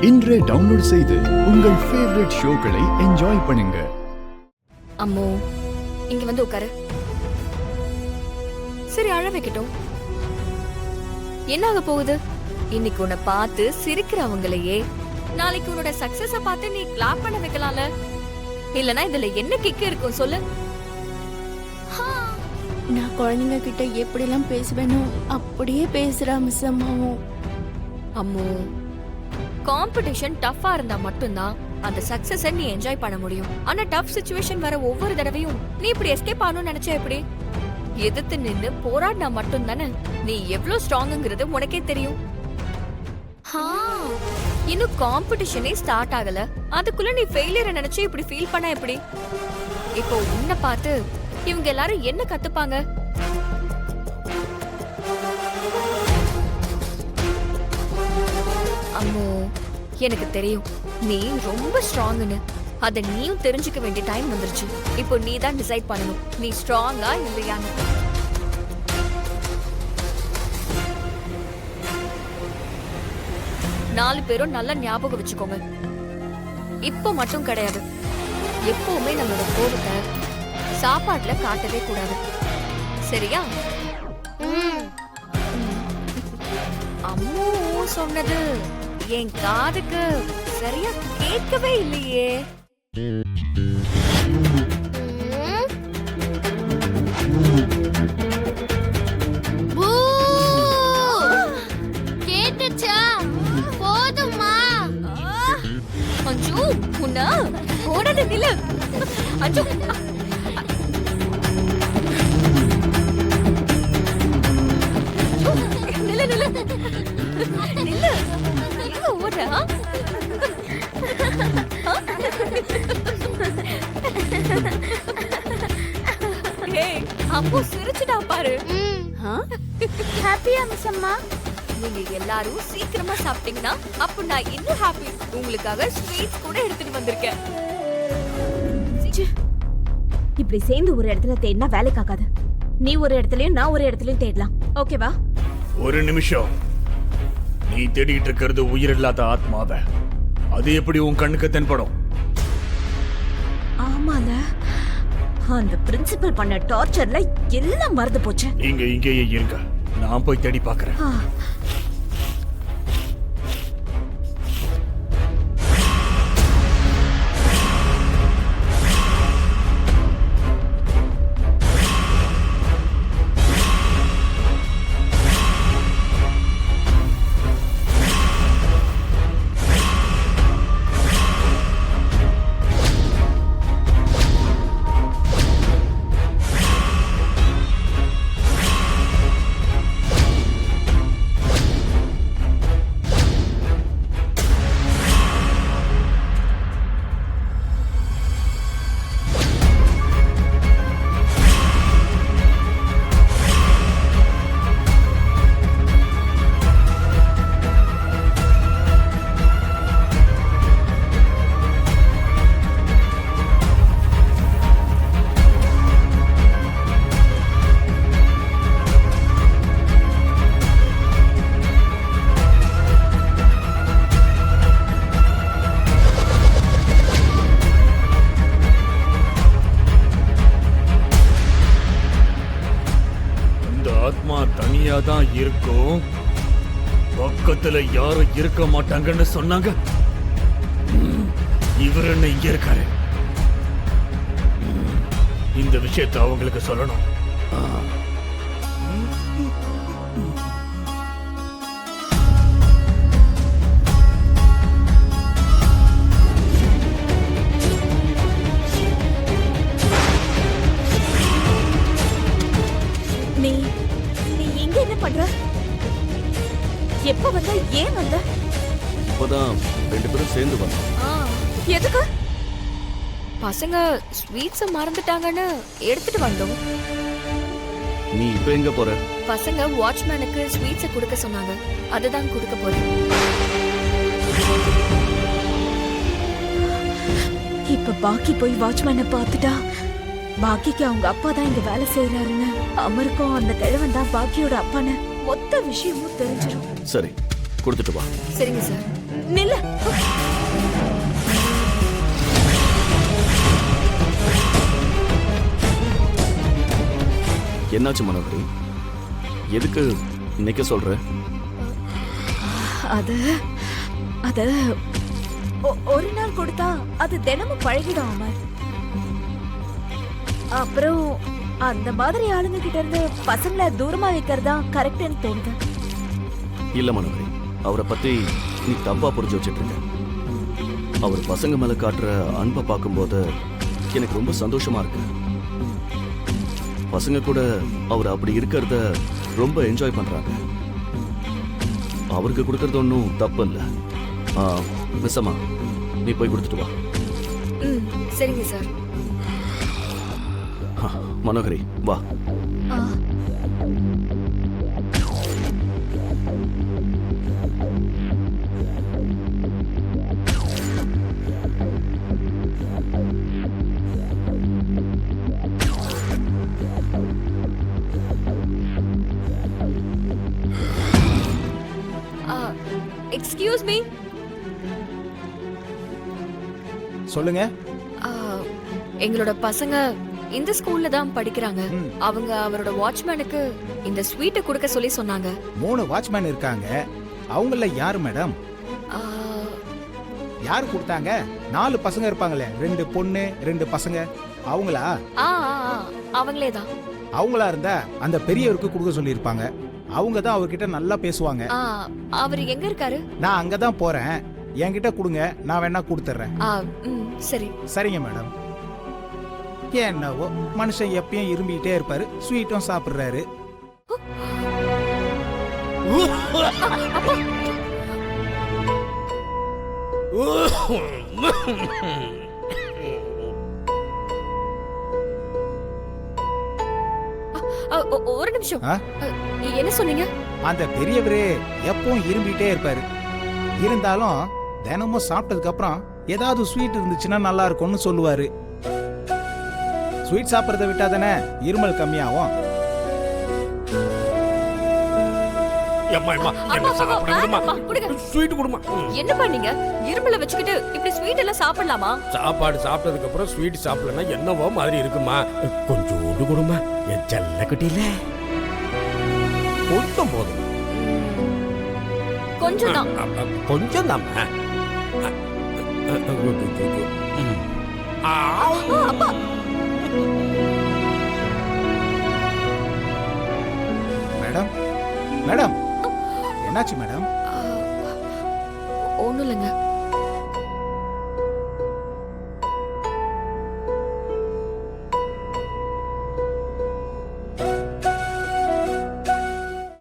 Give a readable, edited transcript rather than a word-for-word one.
இன்றே டவுன்லோட் செய்து உங்கள் ஃபேவரட் ஷோக்களை என்ஜாய் பண்ணுங்க. அம்மோ, இங்க வந்து உட்காரு. சரி, அழ வைக்கட்டும். என்ன ஆக போகுது? இன்னைக்கு உன்னை பார்த்து சிரிக்கிறவங்களையே நாளைக்கு உன்னோட சக்சஸ பார்த்து நீ கிளாப் பண்ண வைக்கலாம்ல. இல்லனா இதுல என்ன கிக்கு இருக்கும் சொல்லு? நான் குழந்தைங்க கிட்ட எப்படிலாம் பேசுவேனோ அப்படியே பேசுறா மிஸ் அம்மாவும். அம்மோ, காம்படிஷன் டஃபா இருந்தா மட்டும்தான் அந்த சக்சஸ நீ என்ஜாய் பண்ண முடியும். ஆனா டஃப் சிச்சுவேஷன் வர ஒவ்வொரு தடவையும் நீ இப்படி எஸ்கேப் ஆகணும்னு நினைச்சா எப்படி? எதிர்த்து நின்னு போராடினா மட்டும் தானே நீ எவ்வளவு ஸ்ட்ராங்ங்கிறது உனக்கே தெரியும். இன்னும் காம்படிஷனே ஸ்டார்ட் ஆகல, அதுக்குள்ள நீ ஃபெயிலியரை நினைச்சு இப்படி ஃபீல் பண்ணா எப்படி? இப்போ உன்னை பார்த்து இவங்க எல்லாரும் என்ன கத்துப்பாங்க? அம்மோ, எனக்கு தெரியும் நீ ரொம்ப ஸ்ட்ராங்னு. அத நீயும் தெரிஞ்சுக்க வேண்டிய டைம் வந்துருச்சு. இப்போ நீ தான் டிசைட் பண்ணணும், நீ ஸ்ட்ராங்கா இல்லையான்னு. நாலு பேரும் நல்லா ஞாபகம் வச்சுக்கோங்க. இப்போ மட்டும் கிடையாது, எப்பவுமே நம்மளோட கோபத்தை சாப்பாட்டுல காட்டவே கூடாது, சரியா? அம்மோ சொன்னது என் காதுக்கு சரியா கேட்கவே இல்லையே. கேட்டுச்சா? போதுமா? அஞ்சு, உன்ன ஓடாத நில்லு. அஞ்சு, நில்லு நில்லு நில்லு. எங்க ஓடுற? ஏய், அம்மு சிரிச்சுடா பாரு. ஹாப்பியா மிஸ் அம்மா? நீங்க எல்லாரும் சீக்கிரமா சாப்பிட்டீங்கன்னா அப்ப நான் இன்னும் ஹாப்பி. உங்களுக்காக ஸ்வீட்ஸ் கூட எடுத்துட்டு வந்திருக்கேன். இப்படி சேர்ந்து ஒரு இடத்துல தேடினா வேலைக்கு ஆகாது. நீ ஒரு இடத்துலயும் நான் ஒரு இடத்துலயும் தேடலாம், ஓகேவா? ஒரு நிமிஷம். நீ தேடிட்டு இருக்கிறது உயிரில்லாத ஆத்மாவை. அது எப்படி உன் கண்ணுக்கு தென்படும்? ஆமால, அந்த பிரின்சிபல் பண்ண டார்ச்சர்ல எல்லாம் மறந்து போச்சு. நீங்க இங்கேயே இருங்க, நான் போய் தேடி பார்க்கறேன். ஆத்மா தனியா தான் இருக்கும், பக்கத்துல யாரும் இருக்க மாட்டாங்கன்னு சொன்னாங்க. இவர் என்ன இங்க இருக்காரு? இந்த விஷயத்தை அவங்களுக்கு சொல்லணும். நீ நீ இங்க என்ன பண்ற? எப்ப வந்த? ஏன் வந்த? இப்பதான் ரெண்டு பேரும் சேர்ந்து வந்தோம். எதுக்கு? பசங்க ஸ்வீட்ஸ் மறந்துட்டாங்கன்னு எடுத்துட்டு வந்தோம். நீ இப்ப எங்க போற? பசங்க வாட்ச்மேனுக்கு ஸ்வீட்ஸ் கொடுக்க சொன்னாங்க, அதுதான் கொடுக்க போறேன். இப்ப பாக்கி போய் வாட்ச்மேனை பார்த்துட்டா பாக்கிக்கு அவங்க அப்பா தான் இங்க வேலை செய்யறாருன்னு, அமருக்கும் அந்த கிழவன் தான் பாக்கியோட அப்பான்னு மொத்த விஷயமும் தெரிஞ்சிடும். சரி, கொடுத்துட்டு வா. சரிங்க சார். நில்ல. என்னாச்சு மனோகரி? எதுக்கு இன்னைக்கு சொல்ற? அது அது ஒரு நாள் கொடுத்தா அது தினமும் பழகிடும் அமர். அப்புறம் அந்த மாதிரி ஆளுங்க கிட்ட இருந்து பசங்களை தூரமா வைக்கிறதா கரெக்ட்னு தோணுது. இல்ல மனோகரி, அவரை பத்தி நீ தப்பா புரிஞ்சு வச்சிட்டு இருக்க. அவர் பசங்க மேல காட்டுற அன்பை பார்க்கும்போது எனக்கு ரொம்ப சந்தோஷமா இருக்கு. பசங்க கூட அவர் அப்படி இருக்கிறத ரொம்ப என்ஜாய் பண்றாங்க. அவருக்கு கொடுக்கறது ஒன்றும் தப்பு இல்லை. மிஸ் அம்மா, நீ போய் கொடுத்துட்டு வா. ம் சரிங்க சார். மனோகரி வா. ஆ, எக்ஸ்கியூஸ் மீ. சொல்லுங்க. எங்களோட பசங்க இந்த ஸ்கூல்ல தான் படிக்கிறாங்க. அவங்க அவரோட வாட்ச்மேனுக்கு இந்த ஸ்வீட்டை கொடுக்க சொல்லி சொன்னாங்க. 3 வாட்ச்மேன் இருக்காங்க. அவங்கள யாரு மேடம்? ஆ, யாரு கொடுத்தாங்க? 4 பசங்க இருப்பாங்களே, 2 பொண்ணு 2 பசங்க. அவங்களா? ஆ, ஆ, ஆ, அவங்களே தான். அவங்களா இருந்தா அந்த பெரியவருக்கு கொடுக்க சொல்லியிருப்பாங்க. அவங்க தான் அவர்கிட்ட நல்லா பேசுவாங்க. அவர் எங்க இருக்காரு? நான் அங்க தான் போறேன். என்கிட்ட கொடுங்க, நான் வேணா கொடுத்துட்றேன். சரி. சரிங்க மேடம். என்னவோ மனுஷன் எப்பயும் இரும்பிக்கிட்டே இருப்பாரு, ஸ்வீட்டும் சாப்பிடுறாரு. ஒரு நிமிஷம். ஆ? என்ன சொன்னீங்க? அந்த பெரியவரு எப்பவும் இரும்பிக்கிட்டே இருப்பாரு. இருந்தாலும் தினமும் சாப்பிட்டதுக்கு அப்புறம் ஏதாவது ஸ்வீட் இருந்துச்சுன்னா நல்லா இருக்கும்னு சொல்லுவாரு. ஸ்வீட் சாப்பிட்றத விட்டா தானே இருமல் கம்மியாகும். என்னப்பா நீங்க இருமல வச்சுக்கிட்டு இப்படி ஸ்வீட் எல்லாம் சாப்பிடலாமா? சாப்பாடு சாப்பிட்டதுக்கு அப்புறம் ஸ்வீட் சாப்பிடலன்னா என்னவோ மாதிரி இருக்குமா? கொஞ்சோண்டு கொடுமா என் செல்ல குட்டியில. கொஞ்சம் போதும். கொஞ்சம் தான். கொஞ்சம் தான். மேடம், மேடம், என்னாச்சு மேடம்? ஒண்ணும் இல்லைங்க.